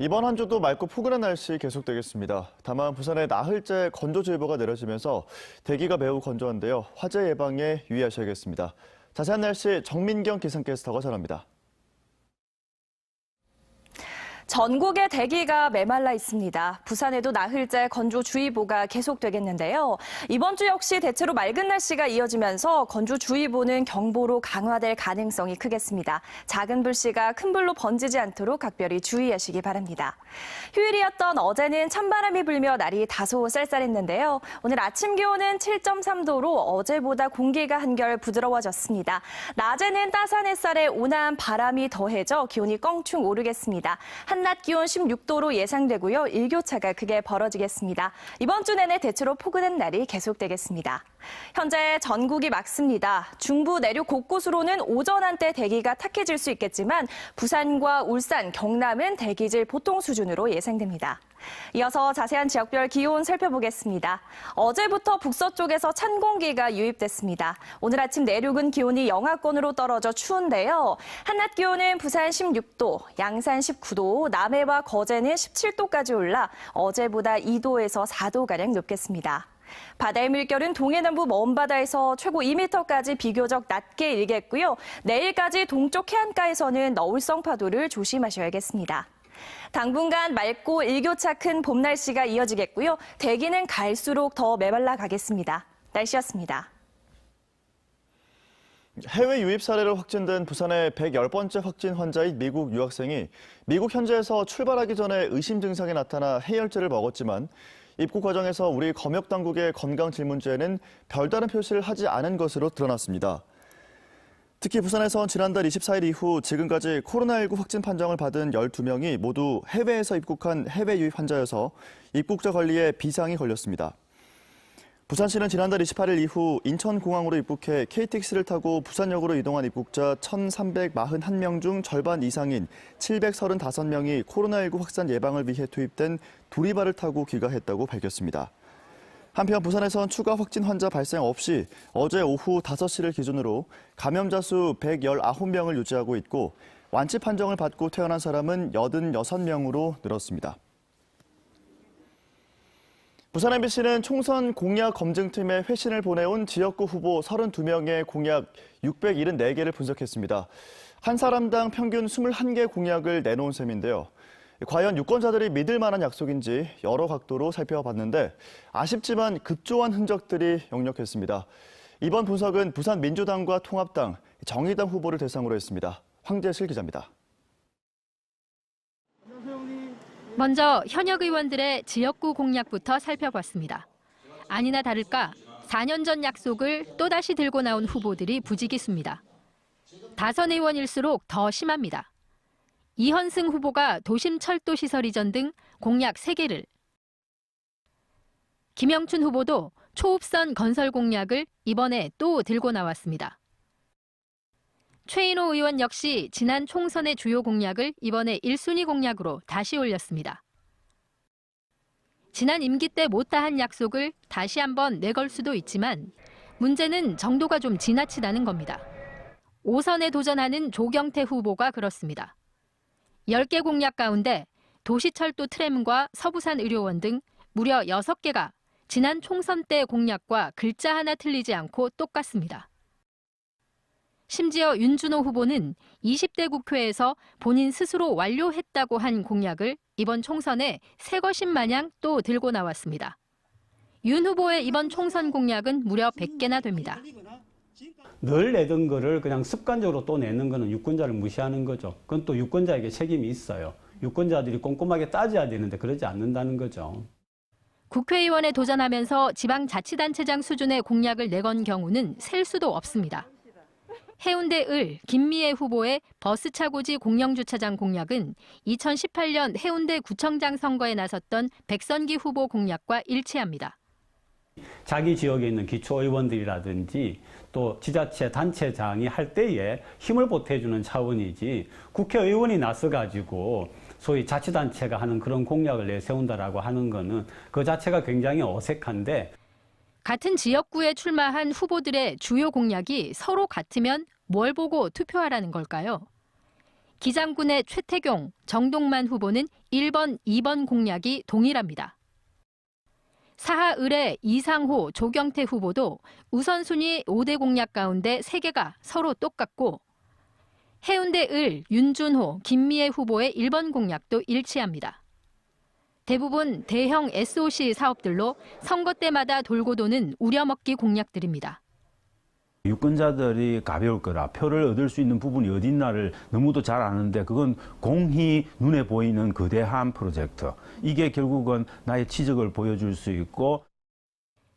이번 한 주도 맑고 포근한 날씨 계속되겠습니다. 다만 부산에 나흘째 건조주의보가 내려지면서 대기가 매우 건조한데요. 화재 예방에 유의하셔야겠습니다. 자세한 날씨 정민경 기상캐스터가 전합니다. 전국의 대기가 메말라 있습니다. 부산에도 나흘째 건조주의보가 계속되겠는데요. 이번 주 역시 대체로 맑은 날씨가 이어지면서 건조주의보는 경보로 강화될 가능성이 크겠습니다. 작은 불씨가 큰 불로 번지지 않도록 각별히 주의하시기 바랍니다. 휴일이었던 어제는 찬바람이 불며 날이 다소 쌀쌀했는데요. 오늘 아침 기온은 7.3도로 어제보다 공기가 한결 부드러워졌습니다. 낮에는 따스한 햇살에 온화한 바람이 더해져 기온이 껑충 오르겠습니다. 한낮 기온 16도로 예상되고요. 일교차가 크게 벌어지겠습니다. 이번 주 내내 대체로 포근한 날이 계속되겠습니다. 현재 전국이 맑습니다. 중부 내륙 곳곳으로는 오전 한때 대기가 탁해질 수 있겠지만 부산과 울산, 경남은 대기질 보통 수준으로 예상됩니다. 이어서 자세한 지역별 기온 살펴보겠습니다. 어제부터 북서쪽에서 찬 공기가 유입됐습니다. 오늘 아침 내륙은 기온이 영하권으로 떨어져 추운데요. 한낮 기온은 부산 16도, 양산 19도, 남해와 거제는 17도까지 올라 어제보다 2도에서 4도가량 높겠습니다. 바다의 물결은 동해남부 먼바다에서 최고 2m까지 비교적 낮게 일겠고요. 내일까지 동쪽 해안가에서는 너울성 파도를 조심하셔야겠습니다. 당분간 맑고 일교차 큰 봄 날씨가 이어지겠고요. 대기는 갈수록 더 메말라 가겠습니다. 날씨였습니다. 해외 유입 사례로 확진된 부산의 110번째 확진 환자인 미국 유학생이 미국 현지에서 출발하기 전에 의심 증상이 나타나 해열제를 먹었지만 입국 과정에서 우리 검역 당국의 건강 질문지에는 별다른 표시를 하지 않은 것으로 드러났습니다. 특히 부산에선 지난달 24일 이후 지금까지 코로나19 확진 판정을 받은 12명이 모두 해외에서 입국한 해외 유입 환자여서 입국자 관리에 비상이 걸렸습니다. 부산시는 지난달 28일 이후 인천공항으로 입국해 KTX를 타고 부산역으로 이동한 입국자 1,341명 중 절반 이상인 735명이 코로나19 확산 예방을 위해 투입된 두리발을 타고 귀가했다고 밝혔습니다. 한편 부산에선 추가 확진 환자 발생 없이 어제 오후 5시를 기준으로 감염자 수 119명을 유지하고 있고 완치 판정을 받고 퇴원한 사람은 86명으로 늘었습니다. 부산 MBC는 총선 공약 검증팀에 회신을 보내온 지역구 후보 32명의 공약 674개를 분석했습니다. 한 사람당 평균 21개 공약을 내놓은 셈인데요. 과연 유권자들이 믿을 만한 약속인지 여러 각도로 살펴봤는데 아쉽지만 급조한 흔적들이 역력했습니다. 이번 분석은 부산 민주당과 통합당, 정의당 후보를 대상으로 했습니다. 황재실 기자입니다. 먼저 현역 의원들의 지역구 공약부터 살펴봤습니다. 아니나 다를까 4년 전 약속을 또다시 들고 나온 후보들이 부지기수입니다. 다선 의원일수록 더 심합니다. 이현승 후보가 도심 철도 시설 이전 등 공약 3개를, 김영춘 후보도 초읍선 건설 공약을 이번에 또 들고 나왔습니다. 최인호 의원 역시 지난 총선의 주요 공약을 이번에 1순위 공약으로 다시 올렸습니다. 지난 임기 때 못다한 약속을 다시 한번 내걸 수도 있지만 문제는 정도가 좀 지나치다는 겁니다. 5선에 도전하는 조경태 후보가 그렇습니다. 10개 공약 가운데 도시철도 트램과 서부산 의료원 등 무려 6개가 지난 총선 때 공약과 글자 하나 틀리지 않고 똑같습니다. 심지어 윤준호 후보는 20대 국회에서 본인 스스로 완료했다고 한 공약을 이번 총선에 새 것인 마냥 또 들고 나왔습니다. 윤 후보의 이번 총선 공약은 무려 100개나 됩니다. 늘 내던 거를 그냥 습관적으로 또 내는 거는 유권자를 무시하는 거죠. 그건 또 유권자에게 책임이 있어요. 유권자들이 꼼꼼하게 따져야 되는데 그러지 않는다는 거죠. 국회의원에 도전하면서 지방자치단체장 수준의 공약을 내건 경우는 셀 수도 없습니다. 해운대 을 김미애 후보의 버스차고지 공영주차장 공약은 2018년 해운대 구청장 선거에 나섰던 백선기 후보 공약과 일치합니다. 자기 지역에 있는 기초의원들이라든지 또 지자체 단체장이 할 때에 힘을 보태주는 차원이지 국회의원이 나서가지고 소위 자치단체가 하는 그런 공약을 내세운다라고 하는 거는 그 자체가 굉장히 어색한데, 같은 지역구에 출마한 후보들의 주요 공약이 서로 같으면 뭘 보고 투표하라는 걸까요? 기장군의 최태경, 정동만 후보는 1번, 2번 공약이 동일합니다. 사하을의 이상호, 조경태 후보도 우선순위 5대 공약 가운데 3개가 서로 똑같고 해운대을, 윤준호, 김미애 후보의 1번 공약도 일치합니다. 대부분 대형 SOC 사업들로 선거 때마다 돌고 도는 우려먹기 공약들입니다. 유권자들이 가벼울 거라, 표를 얻을 수 있는 부분이 어딨나를 너무도 잘 아는데 그건 공히 눈에 보이는 거대한 프로젝트. 이게 결국은 나의 치적을 보여줄 수 있고.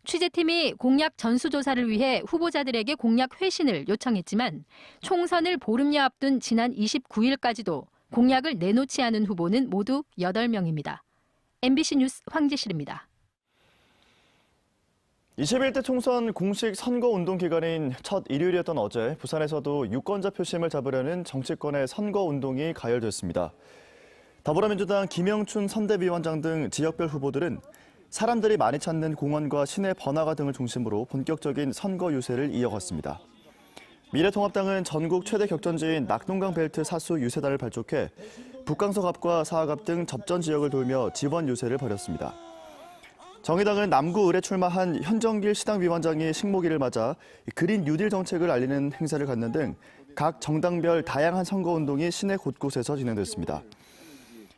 취재팀이 공약 전수조사를 위해 후보자들에게 공약 회신을 요청했지만 총선을 보름여 앞둔 지난 29일까지도 공약을 내놓지 않은 후보는 모두 8명입니다. MBC 뉴스 황지실입니다. 21대 총선 공식 선거운동 기간인 첫 일요일이었던 어제 부산에서도 유권자 표심을 잡으려는 정치권의 선거운동이 가열됐습니다. 더불어민주당 김영춘 선대위원장 등 지역별 후보들은 사람들이 많이 찾는 공원과 시내 번화가 등을 중심으로 본격적인 선거 유세를 이어갔습니다. 미래통합당은 전국 최대 격전지인 낙동강 벨트 사수 유세단을 발족해 북강석 앞과 사하갑 등 접전 지역을 돌며 지원 유세를 벌였습니다. 정의당은 남구을에 출마한 현정길 시당위원장이 식목일을 맞아 그린 뉴딜 정책을 알리는 행사를 갖는 등 각 정당별 다양한 선거운동이 시내 곳곳에서 진행됐습니다.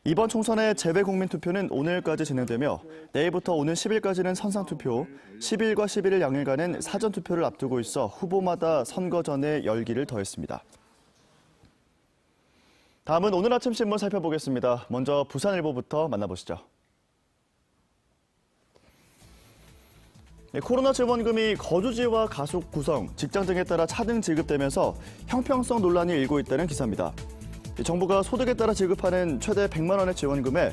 이번 총선의 재외국민투표는 오늘까지 진행되며 내일부터 오는 10일까지는 선상투표, 10일과 11일 양일간은 사전투표를 앞두고 있어 후보마다 선거 전에 열기를 더했습니다. 다음은 오늘 아침 신문 살펴보겠습니다. 먼저 부산일보부터 만나보시죠. 코로나 지원금이 거주지와 가족 구성, 직장 등에 따라 차등 지급되면서 형평성 논란이 일고 있다는 기사입니다. 정부가 소득에 따라 지급하는 최대 100만 원의 지원금에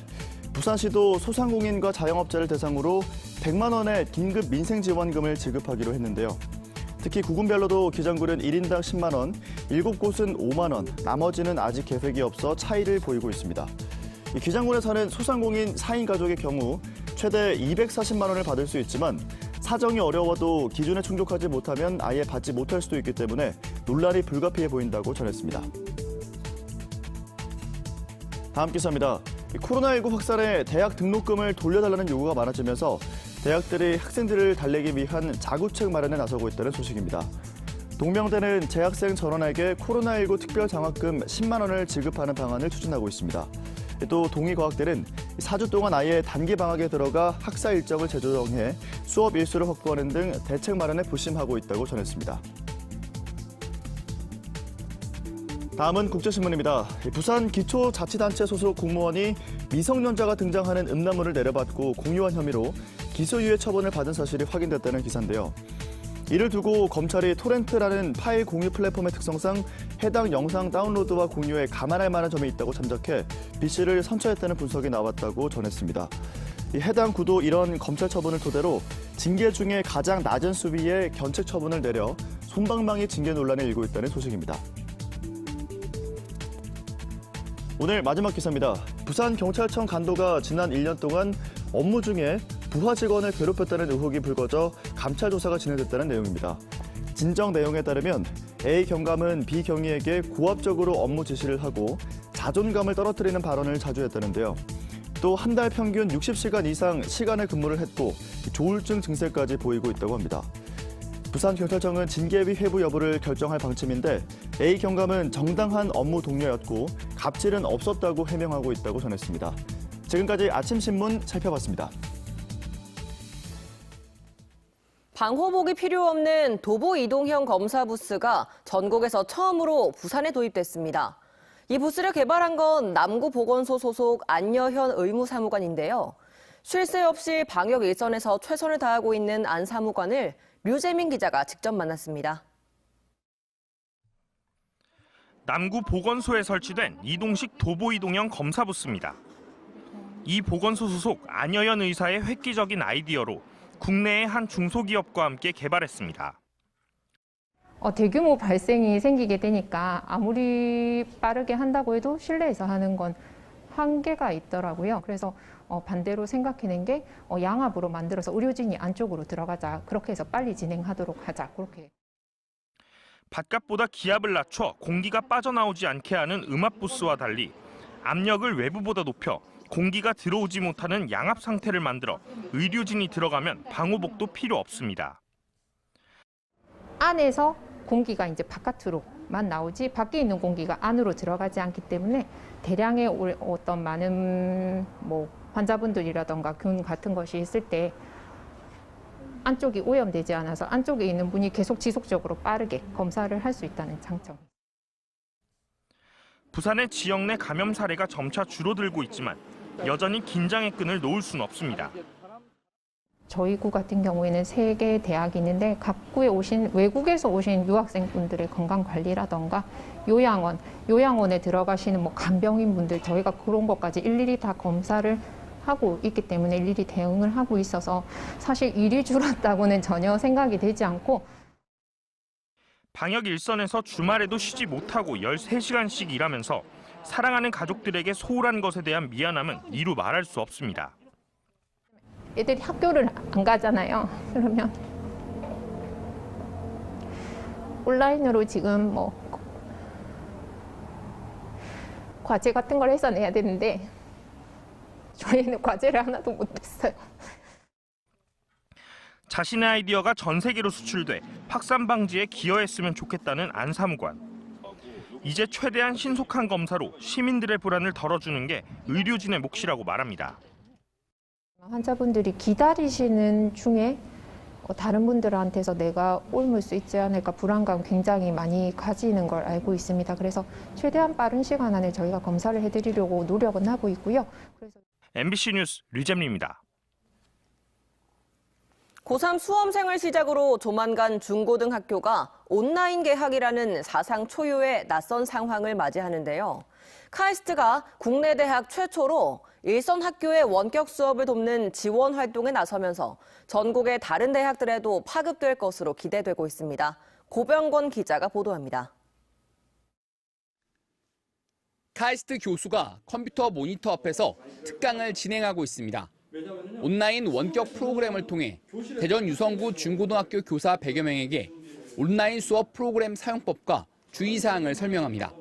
부산시도 소상공인과 자영업자를 대상으로 100만 원의 긴급 민생지원금을 지급하기로 했는데요. 특히 구군별로도 기장군은 1인당 10만 원, 7곳은 5만 원, 나머지는 아직 계획이 없어 차이를 보이고 있습니다. 기장군에 사는 소상공인 4인 가족의 경우 최대 240만 원을 받을 수 있지만 사정이 어려워도 기준에 충족하지 못하면 아예 받지 못할 수도 있기 때문에 논란이 불가피해 보인다고 전했습니다. 다음 기사입니다. 코로나19 확산에 대학 등록금을 돌려달라는 요구가 많아지면서 대학들이 학생들을 달래기 위한 자구책 마련에 나서고 있다는 소식입니다. 동명대는 재학생 전원에게 코로나19 특별장학금 10만 원을 지급하는 방안을 추진하고 있습니다. 또 동의과학대는 4주 동안 아예 단기 방학에 들어가 학사 일정을 재조정해 수업 일수를 확보하는 등 대책 마련에 불심하고 있다고 전했습니다. 다음은 국제신문입니다. 부산 기초자치단체 소속 공무원이 미성년자가 등장하는 음란물을 내려받고 공유한 혐의로 기소유예 처분을 받은 사실이 확인됐다는 기사인데요. 이를 두고 검찰이 토렌트라는 파일 공유 플랫폼의 특성상 해당 영상 다운로드와 공유에 감안할 만한 점이 있다고 참작해 B씨를 선처했다는 분석이 나왔다고 전했습니다. 해당 구도 이런 검찰 처분을 토대로 징계 중에 가장 낮은 수위의 견책 처분을 내려 솜방망이 징계 논란이 일고 있다는 소식입니다. 오늘 마지막 기사입니다. 부산경찰청 간도가 지난 1년 동안 업무 중에 부하 직원을 괴롭혔다는 의혹이 불거져 감찰 조사가 진행됐다는 내용입니다. 진정 내용에 따르면 A 경감은 B 경위에게 고압적으로 업무 지시를 하고 자존감을 떨어뜨리는 발언을 자주 했다는데요. 또 한 달 평균 60시간 이상 시간을 근무를 했고 조울증 증세까지 보이고 있다고 합니다. 부산경찰청은 징계위 회부 여부를 결정할 방침인데 A 경감은 정당한 업무 동료였고 갑질은 없었다고 해명하고 있다고 전했습니다. 지금까지 아침신문 살펴봤습니다. 방호복이 필요 없는 도보 이동형 검사 부스가 전국에서 처음으로 부산에 도입됐습니다. 이 부스를 개발한 건 남구보건소 소속 안여현 의무사무관인데요. 쉴 새 없이 방역 일선에서 최선을 다하고 있는 안 사무관을 류재민 기자가 직접 만났습니다. 남구보건소에 설치된 이동식 도보 이동형 검사 부스입니다. 이 보건소 소속 안여현 의사의 획기적인 아이디어로 국내의 한 중소기업과 함께 개발했습니다. 대규모 발생이 생기게 되니까 아무리 빠르게 한다고 해도 실내에서 하는 건 한계가 있더라고요. 그래서 반대로 생각해낸 게 양압으로 만들어서 의료진이 안쪽으로 들어가자. 그렇게 해서 빨리 진행하도록 하자. 그렇게. 바깥보다 기압을 낮춰 공기가 빠져나오지 않게 하는 음압 부스와 달리 압력을 외부보다 높여 공기가 들어오지 못하는 양압 상태를 만들어 의료진이 들어가면 방호복도 필요 없습니다. 안에서 공기가 이제 바깥으로만 나오지 밖에 있는 공기가 안으로 들어가지 않기 때문에 대량의 어떤 많은 환자분들이라던가 균 같은 것이 있을 때 안쪽이 오염되지 않아서 안쪽에 있는 분이 계속 지속적으로 빠르게 검사를 할 수 있다는 장점. 부산의 지역 내 감염 사례가 점차 줄어들고 있지만 여전히 긴장의 끈을 놓을 수는 없습니다. 저희 구 같은 경우에는 3개 대학이 있는데 각 구에 외국에서 오신 유학생분들의 건강 관리라던가 요양원에 들어가시는 간병인 분들 저희가 그런 것까지 일일이 다 검사를 하고 있기 때문에 일일이 대응을 하고 있어서 사실 일이 줄었다고는 전혀 생각이 되지 않고 방역 일선에서 주말에도 쉬지 못하고 13시간씩 일하면서 사랑하는 가족들에게 소홀한 것에 대한 미안함은 이루 말할 수 없습니다. 애들이 학교를 안 가잖아요. 그러면 온라인으로 지금 과제 같은 걸 해서 내야 되는데 저희는 과제를 하나도 못했어요. 자신의 아이디어가 전 세계로 수출돼 확산 방지에 기여했으면 좋겠다는 안 사무관. 이제 최대한 신속한 검사로 시민들의 불안을 덜어주는 게 의료진의 몫이라고 말합니다. 환자분들이 기다리시는 중에 다른 분들한테서 내가 옮을 수 있지 않을까 불안감 굉장히 많이 가지는 걸 알고 있습니다. 그래서 최대한 빠른 시간 안에 저희가 검사를 해드리려고 노력은 하고 있고요. MBC 뉴스 류잼리입니다. 고3 수험생을 시작으로 조만간 중고등학교가 온라인 개학이라는 사상 초유의 낯선 상황을 맞이하는데요. 카이스트가 국내 대학 최초로 일선 학교의 원격 수업을 돕는 지원 활동에 나서면서 전국의 다른 대학들에도 파급될 것으로 기대되고 있습니다. 고병권 기자가 보도합니다. 카이스트 교수가 컴퓨터 모니터 앞에서 특강을 진행하고 있습니다. 온라인 원격 프로그램을 통해 대전 유성구 중고등학교 교사 100여 명에게 온라인 수업 프로그램 사용법과 주의사항을 설명합니다.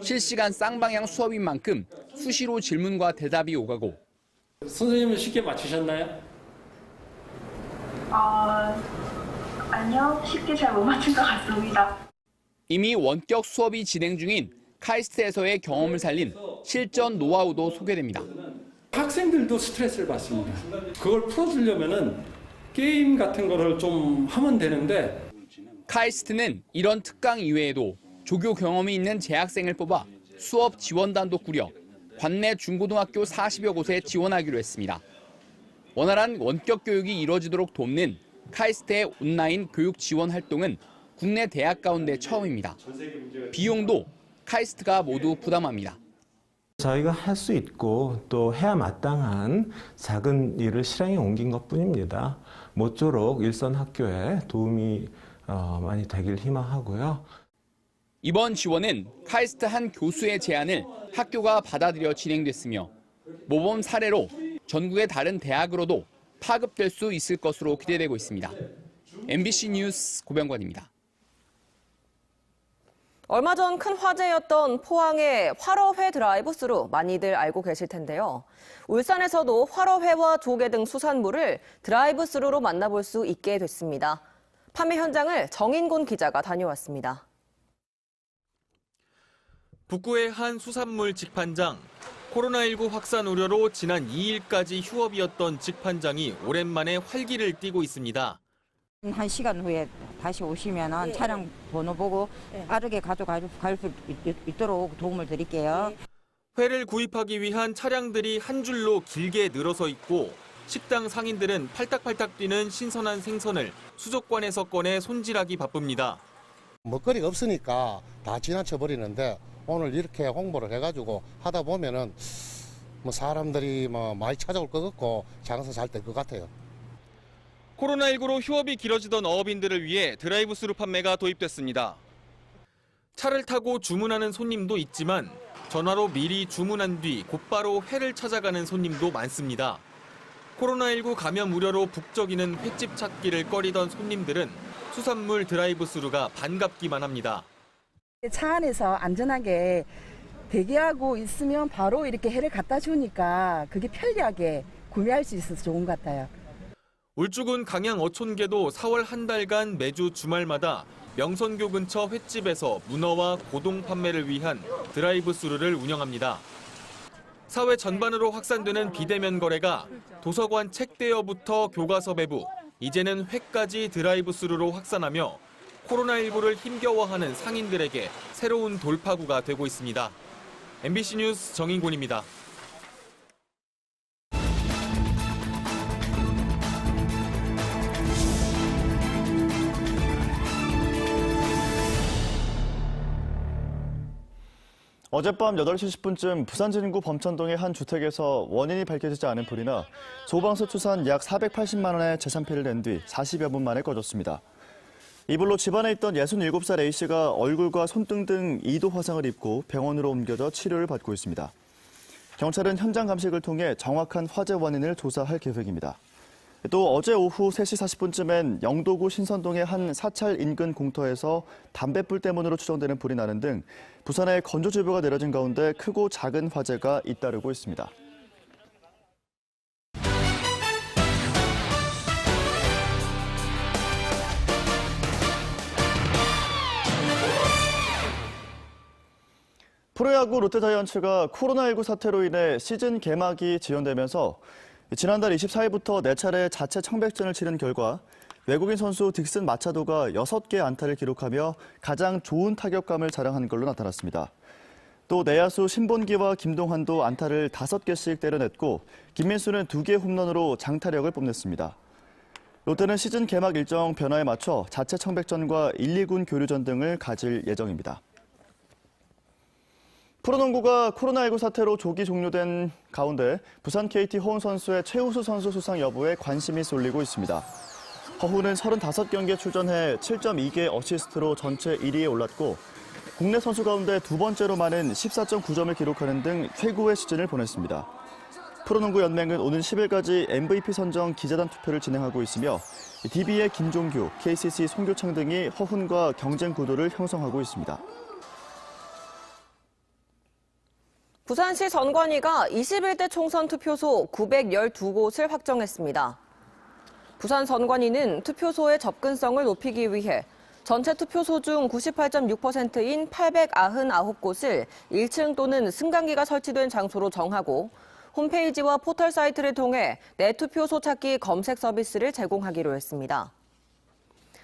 실시간 쌍방향 수업인 만큼 수시로 질문과 대답이 오가고 선생님은 쉽게 맞추셨나요? 아니요. 쉽게 잘 못 맞춘 것 같습니다. 이미 원격 수업이 진행 중인 카이스트에서의 경험을 살린 실전 노하우도 소개됩니다. 학생들도 스트레스를 받습니다. 그걸 풀어주려면은 게임 같은 거를 좀 하면 되는데 카이스트는 이런 특강 이외에도 조교 경험이 있는 재학생을 뽑아 수업 지원단도 꾸려 관내 중고등학교 40여 곳에 지원하기로 했습니다. 원활한 원격 교육이 이뤄지도록 돕는 카이스트의 온라인 교육 지원 활동은 국내 대학 가운데 처음입니다. 비용도 카이스트가 모두 부담합니다. 저희가 할 수 있고 또 해야 마땅한 작은 일을 실행에 옮긴 것뿐입니다. 모쪼록 일선 학교에 도움이 많이 되길 희망하고요. 이번 지원은 카이스트 한 교수의 제안을 학교가 받아들여 진행됐으며 모범 사례로 전국의 다른 대학으로도 파급될 수 있을 것으로 기대되고 있습니다. MBC 뉴스 고병관입니다. 얼마 전 큰 화제였던 포항의 활어회 드라이브스루 많이들 알고 계실 텐데요. 울산에서도 활어회와 조개 등 수산물을 드라이브스루로 만나볼 수 있게 됐습니다. 판매 현장을 정인곤 기자가 다녀왔습니다. 북구의 한 수산물 직판장. 코로나19 확산 우려로 지난 2일까지 휴업이었던 직판장이 오랜만에 활기를 띠고 있습니다. 1시간 후에 다시 오시면 차량 번호 보고 빠르게 가져갈 수 있도록 도움을 드릴게요. 회를 구입하기 위한 차량들이 한 줄로 길게 늘어서 있고 식당 상인들은 팔딱팔딱 뛰는 신선한 생선을 수족관에서 꺼내 손질하기 바쁩니다. 먹거리가 없으니까 다 지나쳐 버리는데 오늘 이렇게 홍보를 해가지고 하다 보면은 사람들이 많이 찾아올 것 같고 장사 잘 될 것 같아요. 코로나19로 휴업이 길어지던 어업인들을 위해 드라이브스루 판매가 도입됐습니다. 차를 타고 주문하는 손님도 있지만 전화로 미리 주문한 뒤 곧바로 회를 찾아가는 손님도 많습니다. 코로나19 감염 우려로 북적이는 횟집 찾기를 꺼리던 손님들은 수산물 드라이브스루가 반갑기만 합니다. 차 안에서 안전하게 대기하고 있으면 바로 이렇게 회를 갖다 주니까 그게 편리하게 구매할 수 있어서 좋은 것 같아요. 울주군 강양 어촌계도 4월 한 달간 매주 주말마다 명선교 근처 횟집에서 문어와 고동 판매를 위한 드라이브스루를 운영합니다. 사회 전반으로 확산되는 비대면 거래가 도서관 책 대여부터 교과서 배부, 이제는 회까지 드라이브스루로 확산하며 코로나19를 힘겨워하는 상인들에게 새로운 돌파구가 되고 있습니다. MBC 뉴스 정인곤입니다. 어젯밤 8시 10분쯤 부산 진구 범천동의 한 주택에서 원인이 밝혀지지 않은 불이 나 소방서 추산 약 480만 원의 재산 피해를 낸 뒤 40여 분 만에 꺼졌습니다. 이 불로 집안에 있던 67살 A씨가 얼굴과 손등 등 2도 화상을 입고 병원으로 옮겨져 치료를 받고 있습니다. 경찰은 현장 감식을 통해 정확한 화재 원인을 조사할 계획입니다. 또 어제 오후 3시 40분쯤엔 영도구 신선동의 한 사찰 인근 공터에서 담뱃불 때문으로 추정되는 불이 나는 등 부산에 건조주의보가 내려진 가운데 크고 작은 화재가 잇따르고 있습니다. 프로야구 롯데자이언츠가 코로나19 사태로 인해 시즌 개막이 지연되면서 지난달 24일부터 4차례 자체 청백전을 치른 결과 외국인 선수 딕슨 마차도가 6개 안타를 기록하며 가장 좋은 타격감을 자랑한 걸로 나타났습니다. 또 내야수 신본기와 김동환도 안타를 5개씩 때려냈고 김민수는 2개 홈런으로 장타력을 뽐냈습니다. 롯데는 시즌 개막 일정 변화에 맞춰 자체 청백전과 1, 2군 교류전 등을 가질 예정입니다. 프로농구가 코로나19 사태로 조기 종료된 가운데 부산 KT 허훈 선수의 최우수 선수 수상 여부에 관심이 쏠리고 있습니다. 허훈은 35경기에 출전해 7.2개 어시스트로 전체 1위에 올랐고 국내 선수 가운데 두 번째로 많은 14.9점을 기록하는 등 최고의 시즌을 보냈습니다. 프로농구 연맹은 오는 10일까지 MVP 선정 기자단 투표를 진행하고 있으며 DB의 김종규, KCC 송교창 등이 허훈과 경쟁 구도를 형성하고 있습니다. 부산시 선관위가 21대 총선 투표소 912곳을 확정했습니다. 부산 선관위는 투표소의 접근성을 높이기 위해 전체 투표소 중 98.6%인 899곳을 1층 또는 승강기가 설치된 장소로 정하고 홈페이지와 포털 사이트를 통해 내 투표소 찾기 검색 서비스를 제공하기로 했습니다.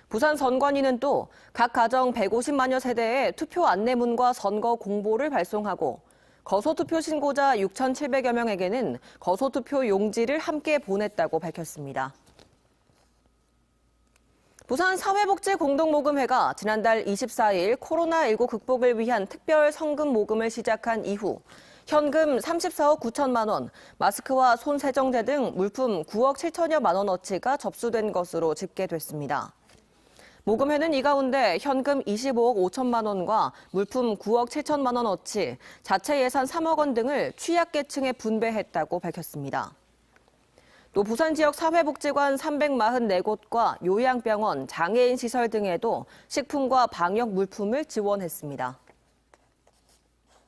부산 선관위는 또 각 가정 150만여 세대에 투표 안내문과 선거 공보를 발송하고 거소투표 신고자 6,700여 명에게는 거소투표 용지를 함께 보냈다고 밝혔습니다. 부산 사회복지공동모금회가 지난달 24일 코로나19 극복을 위한 특별 성금 모금을 시작한 이후 현금 34억 9천만 원, 마스크와 손세정제 등 물품 9억 7천여만 원어치가 접수된 것으로 집계됐습니다. 모금회는 이 가운데 현금 25억 5천만 원과 물품 9억 7천만 원어치, 자체 예산 3억 원 등을 취약계층에 분배했다고 밝혔습니다. 또 부산 지역 사회복지관 344곳과 요양병원, 장애인 시설 등에도 식품과 방역 물품을 지원했습니다.